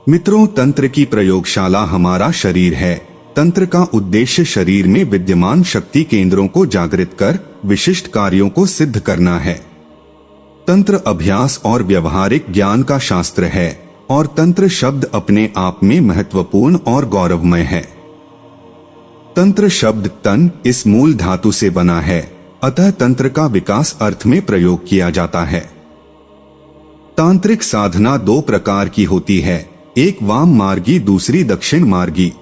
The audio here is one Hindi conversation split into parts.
मित्रों, तंत्र की प्रयोगशाला हमारा शरीर है। तंत्र का उद्देश्य शरीर में विद्यमान शक्ति केंद्रों को जागृत कर विशिष्ट कार्यों को सिद्ध करना है। तंत्र अभ्यास और व्यवहारिक ज्ञान का शास्त्र है और तंत्र शब्द अपने आप में महत्वपूर्ण और गौरवमय है। तंत्र शब्द तन इस मूल धातु से बना है, अतः तंत्र का विकास अर्थ में प्रयोग किया जाता है। तांत्रिक साधना दो प्रकार की होती है, एक वाम मार्गी, दूसरी दक्षिण मार्गी।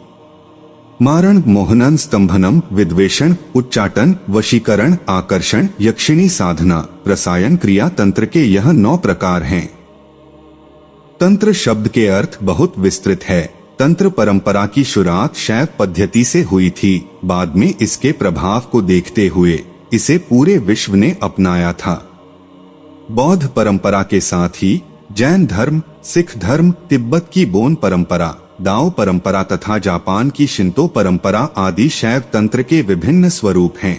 मारण, मोहनन, स्तंभनम, विद्वेषण, उच्चाटन, वशीकरण, आकर्षण, यक्षिणी साधना, रसायन क्रिया तंत्र के यह 9 प्रकार हैं। तंत्र शब्द के अर्थ बहुत विस्तृत है। तंत्र परंपरा की शुरुआत शैव पद्धति से हुई थी, बाद में इसके प्रभाव को देखते हुए इसे पूरे विश्व ने अपनाया था। बौद्ध परंपरा के साथ ही जैन धर्म, सिख धर्म, तिब्बत की बोन परंपरा, दाओ परंपरा तथा जापान की शिंतो परंपरा आदि शैव तंत्र के विभिन्न स्वरूप हैं।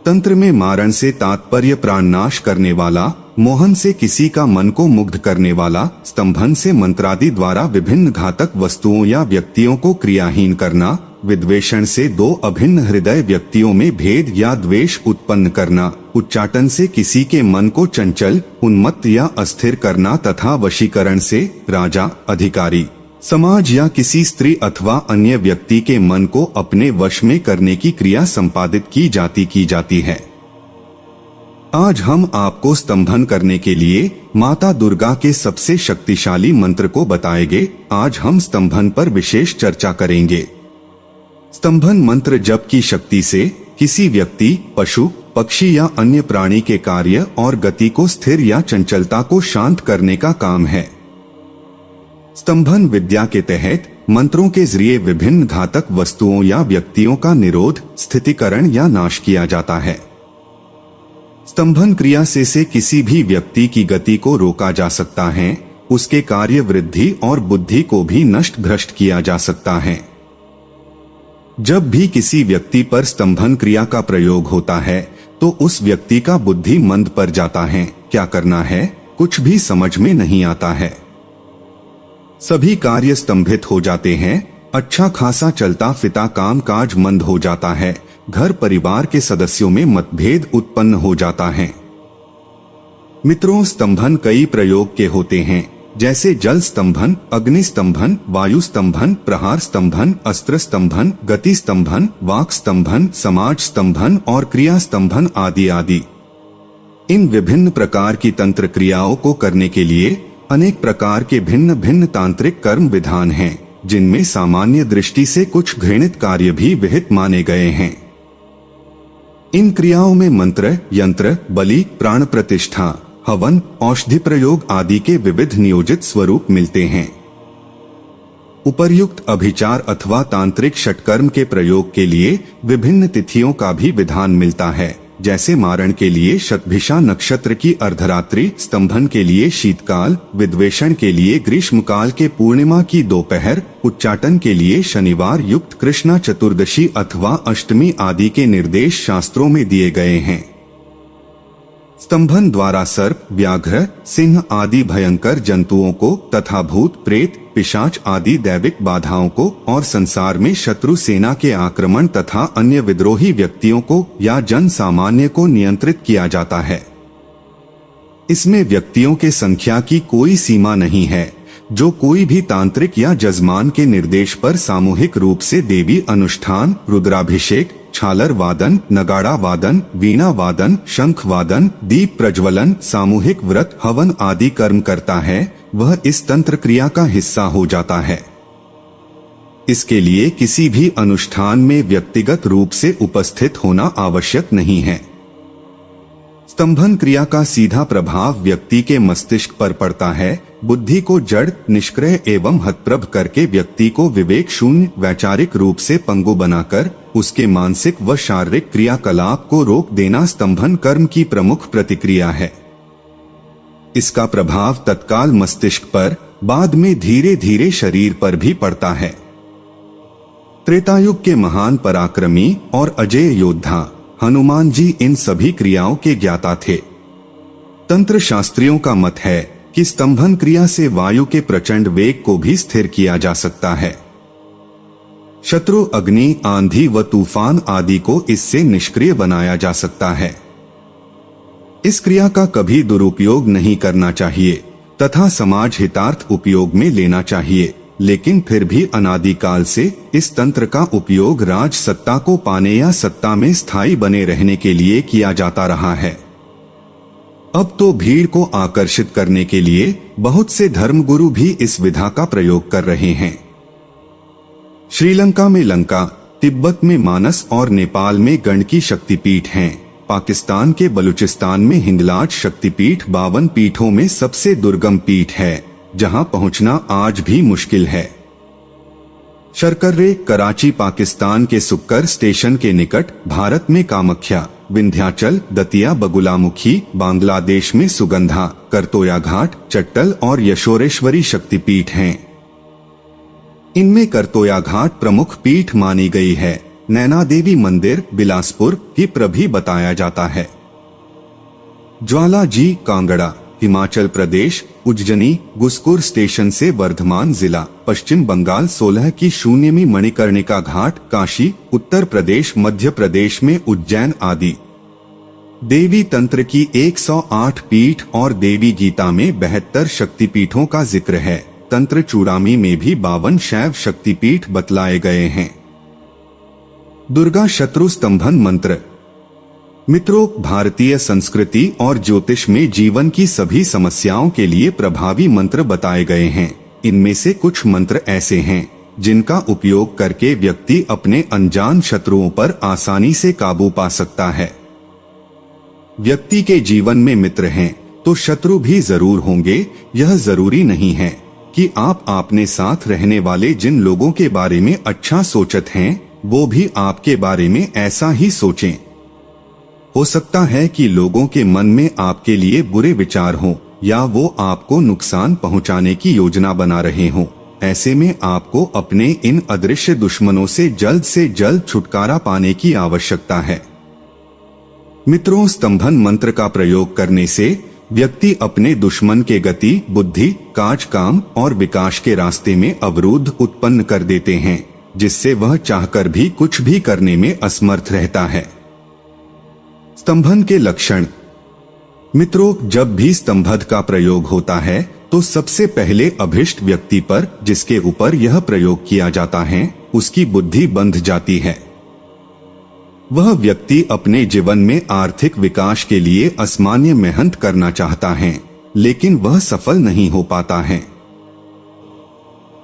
तंत्र में मारण से तात्पर्य प्राणनाश करने वाला, मोहन से किसी का मन को मुग्ध करने वाला, स्तंभन से मंत्रादि द्वारा विभिन्न घातक वस्तुओं या व्यक्तियों को क्रियाहीन करना, विद्वेषण से दो अभिन्न हृदय व्यक्तियों में भेद या द्वेष उत्पन्न करना, उच्चाटन से किसी के मन को चंचल, उन्मत्त या अस्थिर करना तथा वशीकरण से राजा, अधिकारी, समाज या किसी स्त्री अथवा अन्य व्यक्ति के मन को अपने वश में करने की क्रिया संपादित की जाती है। आज हम आपको स्तंभन करने के लिए माता दुर्गा के सबसे शक्तिशाली मंत्र को बताएंगे। आज हम स्तंभन पर विशेष चर्चा करेंगे। स्तंभन मंत्र जप की शक्ति से किसी व्यक्ति, पशु, पक्षी या अन्य प्राणी के कार्य और गति को स्थिर या चंचलता को शांत करने का काम है। स्तंभन विद्या के तहत मंत्रों के जरिए विभिन्न घातक वस्तुओं या व्यक्तियों का निरोध, स्थितिकरण या नाश किया जाता है। स्तंभन क्रिया से किसी भी व्यक्ति की गति को रोका जा सकता है, उसके कार्य वृद्धि और बुद्धि को भी नष्ट भ्रष्ट किया जा सकता है। जब भी किसी व्यक्ति पर स्तंभन क्रिया का प्रयोग होता है तो उस व्यक्ति का बुद्धि मंद पड़ जाता है। क्या करना है, कुछ भी समझ में नहीं आता है। सभी कार्य स्तंभित हो जाते हैं। अच्छा खासा चलता फिता काम काज मंद हो जाता है। घर परिवार के सदस्यों में मतभेद उत्पन्न हो जाता है। मित्रों, स्तंभन कई प्रयोग के होते हैं, जैसे जल स्तंभन, अग्नि स्तंभन, वायु स्तंभन, प्रहार स्तंभन, अस्त्र स्तंभन, गति स्तंभन, वाक स्तंभन, समाज स्तंभन और क्रिया स्तंभन आदि आदि। इन विभिन्न प्रकार की तंत्र क्रियाओं को करने के लिए अनेक प्रकार के भिन्न भिन्न तांत्रिक कर्म विधान हैं, जिनमें सामान्य दृष्टि से कुछ घृणित कार्य भी विहित माने गए हैं। इन क्रियाओं में मंत्र, यंत्र, बलि, प्राण प्रतिष्ठा, हवन, औषधि प्रयोग आदि के विविध नियोजित स्वरूप मिलते हैं। उपर्युक्त अभिचार अथवा तांत्रिक षटकर्म के प्रयोग के लिए विभिन्न तिथियों का भी विधान मिलता है, जैसे मारण के लिए शतभिषा नक्षत्र की अर्धरात्रि, स्तंभन के लिए शीतकाल, विद्वेषण के लिए ग्रीष्मकाल के पूर्णिमा की दोपहर, उच्चाटन के लिए शनिवार युक्त कृष्णा चतुर्दशी अथवा अष्टमी आदि के निर्देश शास्त्रों में दिए गए हैं। स्तंभन द्वारा सर्प, व्याघ्र, सिंह आदि भयंकर जंतुओं को तथा भूत, प्रेत, पिशाच आदि दैविक बाधाओं को और संसार में शत्रु सेना के आक्रमण तथा अन्य विद्रोही व्यक्तियों को या जन सामान्य को नियंत्रित किया जाता है। इसमें व्यक्तियों के संख्या की कोई सीमा नहीं है। जो कोई भी तांत्रिक या जजमान के निर्देश पर सामूहिक रूप से देवी अनुष्ठान, रुद्राभिषेक, छालर वादन, नगाड़ा वादन, वीणा वादन, शंख वादन, दीप प्रज्वलन, सामूहिक व्रत, हवन आदि कर्म करता है, वह इस तंत्र क्रिया का हिस्सा हो जाता है। इसके लिए किसी भी अनुष्ठान में व्यक्तिगत रूप से उपस्थित होना आवश्यक नहीं है। स्तंभन क्रिया का सीधा प्रभाव व्यक्ति के मस्तिष्क पर पड़ता है। बुद्धि को जड़, निष्क्रिय एवं हतप्रभ करके व्यक्ति को विवेक शून्य, वैचारिक रूप से पंगु बनाकर उसके मानसिक व शारीरिक क्रियाकलाप को रोक देना स्तंभन कर्म की प्रमुख प्रतिक्रिया है। इसका प्रभाव तत्काल मस्तिष्क पर, बाद में धीरे धीरे शरीर पर भी पड़ता है। त्रेतायुग के महान पराक्रमी और अजेय योद्धा हनुमान जी इन सभी क्रियाओं के ज्ञाता थे। तंत्र शास्त्रियों का मत है कि स्तंभन क्रिया से वायु के प्रचंड वेग को भी स्थिर किया जा सकता है। शत्रु, अग्नि, आंधी व तूफान आदि को इससे निष्क्रिय बनाया जा सकता है। इस क्रिया का कभी दुरुपयोग नहीं करना चाहिए तथा समाज हितार्थ उपयोग में लेना चाहिए, लेकिन फिर भी अनादिकाल से इस तंत्र का उपयोग राज सत्ता को पाने या सत्ता में स्थायी बने रहने के लिए किया जाता रहा है। अब तो भीड़ को आकर्षित करने के लिए बहुत से धर्मगुरु भी इस विधा का प्रयोग कर रहे हैं। श्रीलंका में लंका, तिब्बत में मानस और नेपाल में गंडकी शक्तिपीठ हैं। पाकिस्तान के बलूचिस्तान में हिंगलाज शक्तिपीठ 52 पीठों में सबसे दुर्गम पीठ है, जहां पहुंचना आज भी मुश्किल है। शरकर्रे, कराची पाकिस्तान के सुक्कर स्टेशन के निकट, भारत में कामाख्या, विंध्याचल, दतिया, बगुलामुखी, बांग्लादेश में सुगंधा, करतोया घाट, चट्टल और यशोरेश्वरी शक्तिपीठ हैं। इनमें करतोया घाट प्रमुख पीठ मानी गई है। नैना देवी मंदिर बिलासपुर की प्रभी बताया जाता है। ज्वाला जी, कांगड़ा, हिमाचल प्रदेश, उज्जैनी, गुस्कुर स्टेशन से वर्धमान जिला, पश्चिम बंगाल 16 की 0वीं मणिकर्णिका घाट, काशी, उत्तर प्रदेश, मध्य प्रदेश में उज्जैन आदि। देवी तंत्र की 108 पीठ और देवी गीता में 72 शक्तिपीठों का जिक्र है। तंत्र चूड़ामी में भी 52 शैव शक्तिपीठ बतलाए गए हैं। दुर्गा शत्रु स्तंभन मंत्र। मित्रों, भारतीय संस्कृति और ज्योतिष में जीवन की सभी समस्याओं के लिए प्रभावी मंत्र बताए गए हैं। इनमें से कुछ मंत्र ऐसे हैं जिनका उपयोग करके व्यक्ति अपने अनजान शत्रुओं पर आसानी से काबू पा सकता है। व्यक्ति के जीवन में मित्र हैं तो शत्रु भी जरूर होंगे। यह जरूरी नहीं है कि आप अपने साथ रहने वाले जिन लोगों के बारे में अच्छा सोचत हैं वो भी आपके बारे में ऐसा ही सोचें। हो सकता है कि लोगों के मन में आपके लिए बुरे विचार हों या वो आपको नुकसान पहुंचाने की योजना बना रहे हों। ऐसे में आपको अपने इन अदृश्य दुश्मनों से जल्द छुटकारा पाने की आवश्यकता है। मित्रों, स्तंभन मंत्र का प्रयोग करने से व्यक्ति अपने दुश्मन के गति, बुद्धि, काज, काम और विकास के रास्ते में अवरोध उत्पन्न कर देते हैं, जिससे वह चाहकर भी कुछ भी करने में असमर्थ रहता है। स्तंभन के लक्षण। मित्रों, जब भी स्तंभन का प्रयोग होता है तो सबसे पहले अभिष्ट व्यक्ति पर जिसके ऊपर यह प्रयोग किया जाता है उसकी बुद्धि बंध जाती है। वह व्यक्ति अपने जीवन में आर्थिक विकास के लिए असामान्य मेहनत करना चाहता है, लेकिन वह सफल नहीं हो पाता है।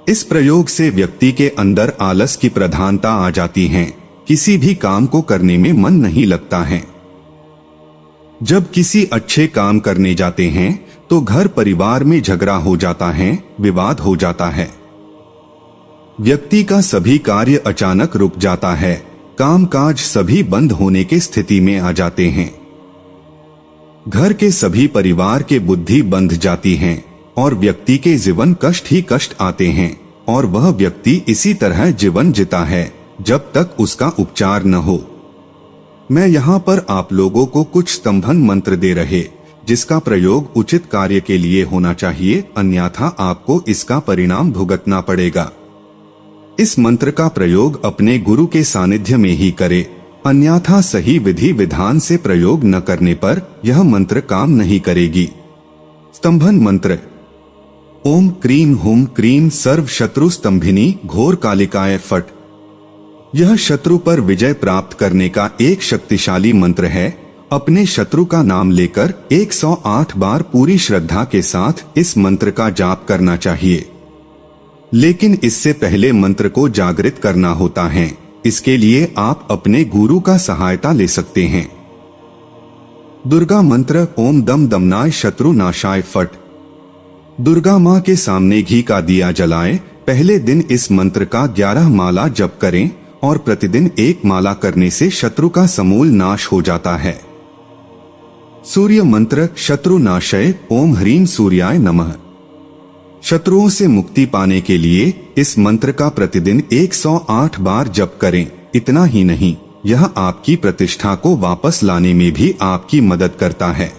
इस प्रयोग से व्यक्ति के अंदर आलस की प्रधानता आ जाती है। किसी भी काम को करने में मन नहीं लगता है। जब किसी अच्छे काम करने जाते हैं तो घर परिवार में झगड़ा हो जाता है, विवाद हो जाता है। व्यक्ति का सभी कार्य अचानक रुक जाता है। काम काज सभी बंद होने की स्थिति में आ जाते हैं। घर के सभी परिवार के बुद्धि बंध जाती है और व्यक्ति के जीवन कष्ट ही कष्ट आते हैं और वह व्यक्ति इसी तरह जीवन जीता है जब तक उसका उपचार न हो। मैं यहाँ पर आप लोगों को कुछ स्तंभन मंत्र दे रहे जिसका प्रयोग उचित कार्य के लिए होना चाहिए, अन्यथा आपको इसका परिणाम भुगतना पड़ेगा। इस मंत्र का प्रयोग अपने गुरु के सानिध्य में ही करें, अन्यथा सही विधि विधान से प्रयोग न करने पर यह मंत्र काम नहीं करेगी। स्तंभन मंत्र। ओम क्रीम हुम क्रीम सर्व शत्रु स्तंभिनी घोर कालिकाय फट। यह शत्रु पर विजय प्राप्त करने का एक शक्तिशाली मंत्र है। अपने शत्रु का नाम लेकर 108 बार पूरी श्रद्धा के साथ इस मंत्र का जाप करना चाहिए, लेकिन इससे पहले मंत्र को जागृत करना होता है। इसके लिए आप अपने गुरु का सहायता ले सकते हैं। दुर्गा मंत्र। ओम दम दमनाय शत्रु नाशाय फट। दुर्गा माँ के सामने घी का दिया जलाएं। पहले दिन इस मंत्र का 11 माला जप करें और प्रतिदिन 1 माला करने से शत्रु का समूल नाश हो जाता है। सूर्य मंत्र। शत्रु नाशय। ओम ह्रीम सूर्याय नमः। शत्रुओं से मुक्ति पाने के लिए इस मंत्र का प्रतिदिन 108 बार जप करें। इतना ही नहीं, यह आपकी प्रतिष्ठा को वापस लाने में भी आपकी मदद करता है।